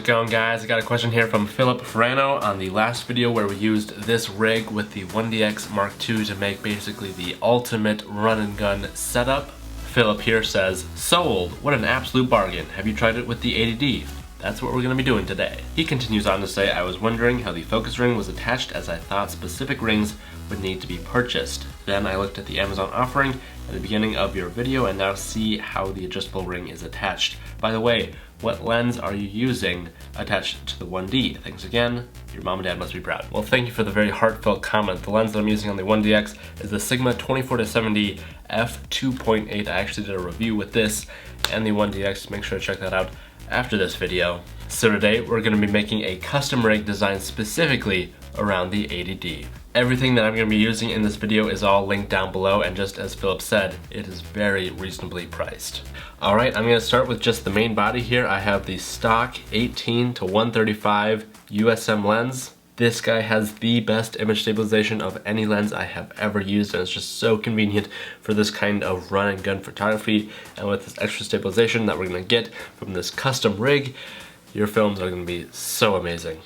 going, guys? I got a question here from Philip Ferrano on the last video where we used this rig with the 1DX Mark II to make basically the ultimate run and gun setup. Philip here says, "Sold! What an absolute bargain. Have you tried it with the 80D? That's what we're going to be doing today." He continues on to say, "I was wondering how the focus ring was attached as I thought specific rings would need to be purchased. Then I looked at the Amazon offering at the beginning of your video and now see how the adjustable ring is attached. By the way, what lens are you using attached to the 1D? Thanks again. Your mom and dad must be proud." Well, thank you for the very heartfelt comment. The lens that I'm using on the 1DX is the Sigma 24-70 f2.8. I actually did a review with this and the 1DX. Make sure to check that out after this video. So today we're going to be making a custom rig designed specifically around the 80D. Everything that I'm going to be using in this video is all linked down below, and just as Philip said, it is very reasonably priced. Alright, I'm going to start with just the main body here. I have the stock 18-135 USM lens. This guy has the best image stabilization of any lens I have ever used, and it's just so convenient for this kind of run and gun photography. And with this extra stabilization that we're going to get from this custom rig, your films are going to be so amazing.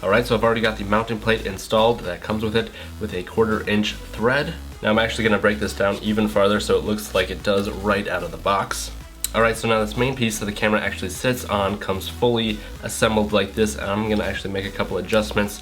Alright, so I've already got the mounting plate installed that comes with it with a 1/4 inch thread. Now I'm actually going to break this down even farther so it looks like it does right out of the box. Alright, so now this main piece that the camera actually sits on comes fully assembled like this, and I'm going to actually make a couple adjustments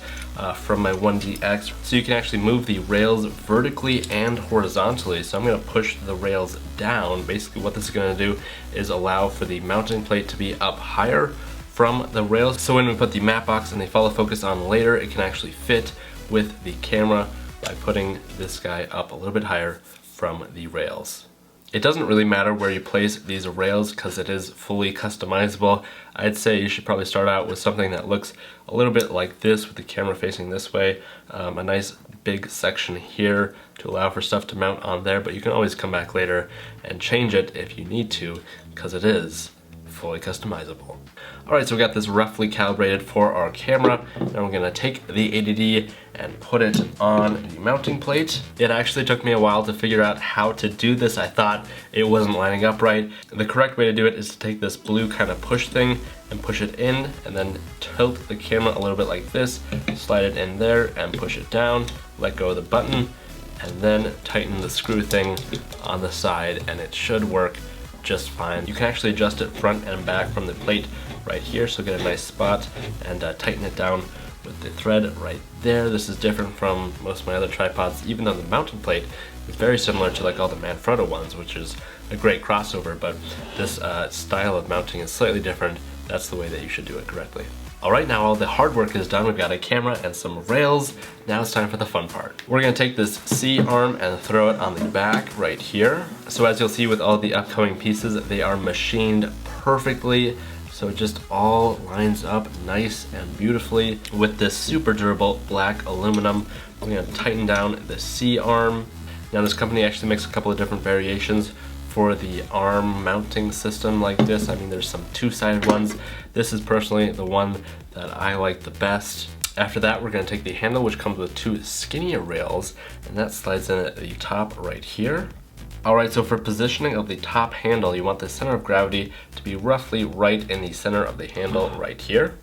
from my 1DX. So you can actually move the rails vertically and horizontally. So I'm going to push the rails down. Basically what this is going to do is allow for the mounting plate to be up higher from the rails, so when we put the matte box and the follow focus on later, it can actually fit with the camera by putting this guy up a little bit higher from the rails. It doesn't really matter where you place these rails because it is fully customizable. I'd say you should probably start out with something that looks a little bit like this with the camera facing this way. A nice big section here to allow for stuff to mount on there, but you can always come back later and change it if you need to because it is fully customizable. Alright, so we got this roughly calibrated for our camera. Now we're going to take the 80D and put it on the mounting plate. It actually took me a while to figure out how to do this. I thought it wasn't lining up right. The correct way to do it is to take this blue kind of push thing and push it in, and then tilt the camera a little bit like this, slide it in there and push it down, let go of the button, and then tighten the screw thing on the side, and it should work just fine. You can actually adjust it front and back from the plate right here, so get a nice spot and tighten it down with the thread right there. This is different from most of my other tripods. Even on the mounting plate, it's very similar to like all the Manfrotto ones, which is a great crossover, but this style of mounting is slightly different. That's the way that you should do it correctly. Alright, now all the hard work is done. We've got a camera and some rails. Now it's time for the fun part. We're going to take this C-arm and throw it on the back right here. So as you'll see with all the upcoming pieces, they are machined perfectly. So it just all lines up nice and beautifully with this super durable black aluminum. We're going to tighten down the C-arm. Now this company actually makes a couple of different variations for the arm mounting system like this. I mean, there's some two-sided ones. This is personally the one that I like the best. After that, we're going to take the handle, which comes with two skinnier rails, and that slides in at the top right here. Alright, so for positioning of the top handle, you want the center of gravity to be roughly right in the center of the handle right here.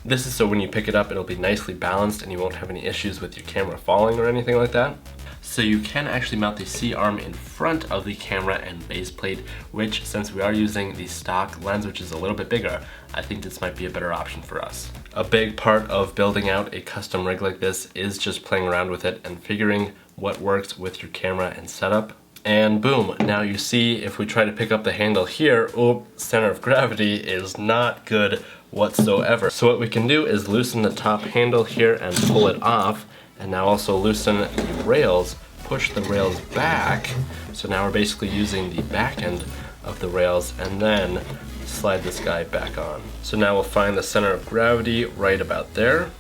This is so when you pick it up, it'll be nicely balanced and you won't have any issues with your camera falling or anything like that. So you can actually mount the C-arm in front of the camera and base plate, which, since we are using the stock lens, which is a little bit bigger, I think this might be a better option for us. A big part of building out a custom rig like this is just playing around with it and figuring what works with your camera and setup. And boom, now you see if we try to pick up the handle here, center of gravity is not good whatsoever. So what we can do is loosen the top handle here and pull it off. And now also loosen the rails, push the rails back. So now we're basically using the back end of the rails and then slide this guy back on. So now we'll find the center of gravity right about there.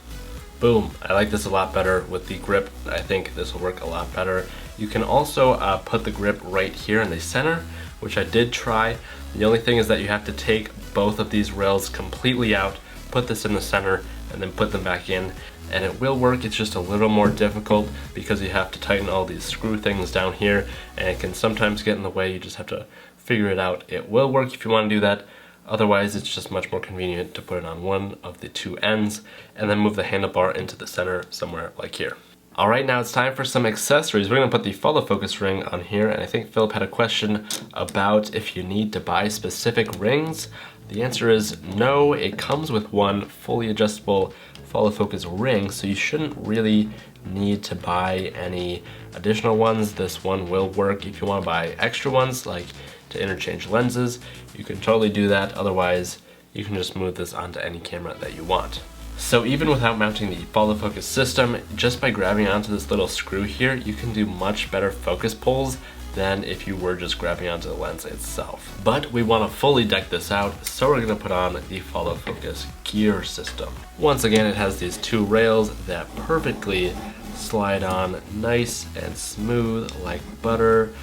Boom, I like this a lot better with the grip. I think this will work a lot better. You can also put the grip right here in the center, which I did try. The only thing is that you have to take both of these rails completely out, put this in the center, and then put them back in. And it will work, it's just a little more difficult because you have to tighten all these screw things down here, and it can sometimes get in the way. You just have to figure it out. It will work if you want to do that. Otherwise, it's just much more convenient to put it on one of the two ends and then move the handlebar into the center somewhere like here. Alright, now it's time for some accessories. We're going to put the follow focus ring on here, and I think Philip had a question about if you need to buy specific rings. The answer is no, it comes with one fully adjustable follow focus ring, so you shouldn't really need to buy any additional ones. This one will work. If you want to buy extra ones, like to interchange lenses, you can totally do that. Otherwise, you can just move this onto any camera that you want. So even without mounting the follow focus system, just by grabbing onto this little screw here, you can do much better focus pulls than if you were just grabbing onto the lens itself. But we want to fully deck this out, so we're going to put on the follow focus gear system. Once again, it has these two rails that perfectly slide on nice and smooth like butter.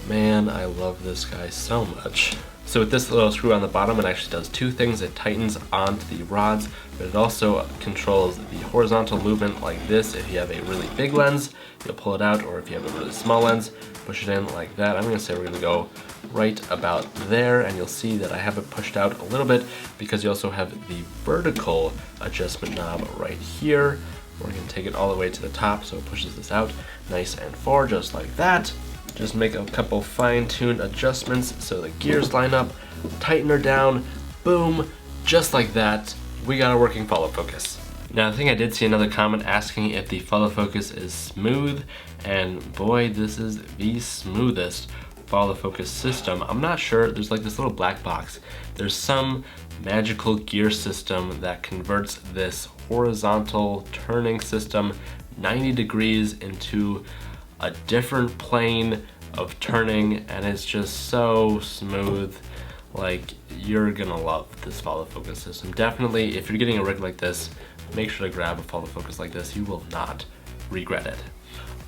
Man, I love this guy so much. So with this little screw on the bottom, it actually does two things. It tightens onto the rods, but it also controls the horizontal movement like this. If you have a really big lens, you'll pull it out, or if you have a really small lens, push it in like that. I'm gonna say we're gonna go right about there, and you'll see that I have it pushed out a little bit because you also have the vertical adjustment knob right here. We're gonna take it all the way to the top so it pushes this out nice and far, just like that. Just make a couple fine-tuned adjustments so the gears line up, tighten her down, boom, just like that, we got a working follow focus. Now I think I did see another comment asking if the follow focus is smooth, and boy, this is the smoothest follow focus system. I'm not sure, there's like this little black box. There's some magical gear system that converts this horizontal turning system 90 degrees into a different plane of turning, and it's just so smooth. Like, you're gonna love this follow focus system. Definitely, if you're getting a rig like this, make sure to grab a follow focus like this. You will not regret it.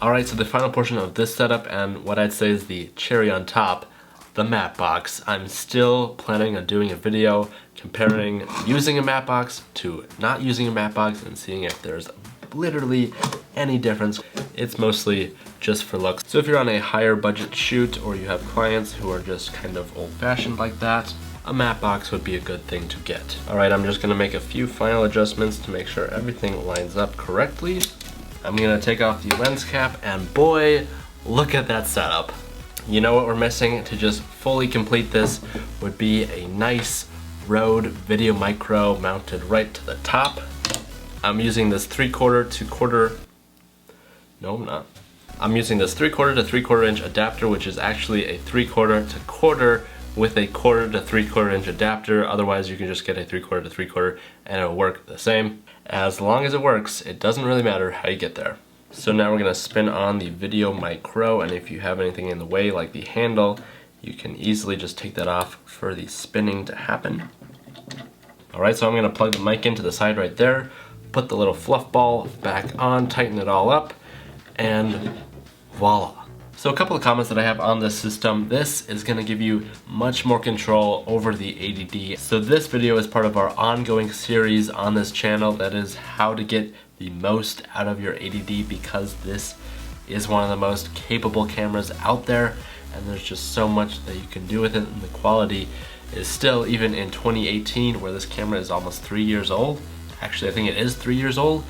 Alright, so the final portion of this setup, and what I'd say is the cherry on top, the matte box. I'm still planning on doing a video comparing using a matte box to not using a matte box and seeing if there's literally any difference. It's mostly just for looks. So if you're on a higher budget shoot, or you have clients who are just kind of old-fashioned like that, a matte box would be a good thing to get. Alright, I'm just gonna make a few final adjustments to make sure everything lines up correctly. I'm gonna take off the lens cap, and boy, look at that setup. You know what we're missing to just fully complete this would be a nice Rode Video Micro mounted right to the top. I'm using this 3/4 to quarter, no I'm not. I'm using this 3/4 to 3/4 inch adapter, which is actually a 3/4 to quarter with a 1/4 to 3/4 inch adapter. Otherwise you can just get a 3/4 to 3/4 and it'll work the same. As long as it works, it doesn't really matter how you get there. So now we're gonna spin on the Video Micro, and if you have anything in the way like the handle, you can easily just take that off for the spinning to happen. Alright, so I'm gonna plug the mic into the side right there, put the little fluff ball back on, tighten it all up, and voila. So a couple of comments that I have on this system. This is going to give you much more control over the 80D. So this video is part of our ongoing series on this channel, that is how to get the most out of your 80D, because this is one of the most capable cameras out there, and there's just so much that you can do with it, and the quality is still, even in 2018 where this camera is almost 3 years old, actually I think it is 3 years old,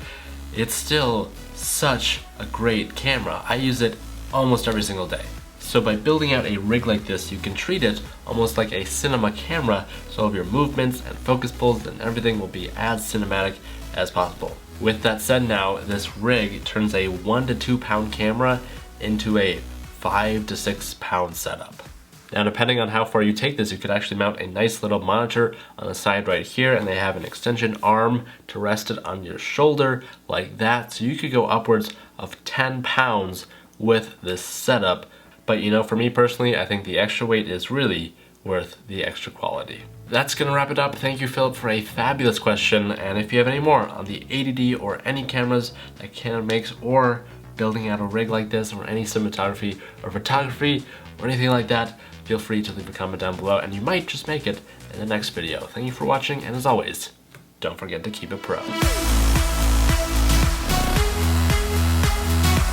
it's still such a great camera. I use it almost every single day. So by building out a rig like this, you can treat it almost like a cinema camera, so all of your movements and focus pulls and everything will be as cinematic as possible. With that said, now this rig turns a 1 to 2 pound camera into a 5 to 6 pound setup. Now depending on how far you take this, you could actually mount a nice little monitor on the side right here, and they have an extension arm to rest it on your shoulder like that, so you could go upwards of 10 pounds with this setup. But you know, for me personally, I think the extra weight is really worth the extra quality. That's gonna wrap it up. Thank you, Philip, for a fabulous question, and if you have any more on the 80D or any cameras that Canon makes, or building out a rig like this, or any cinematography or photography or anything like that, feel free to leave a comment down below and you might just make it in the next video. Thank you for watching, and as always, don't forget to keep it pro.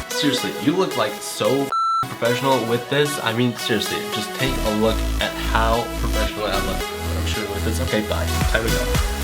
Seriously, you look like so professional with this. I mean, seriously, just take a look at how professional I look when I'm shooting with this. Okay, bye. Time to go.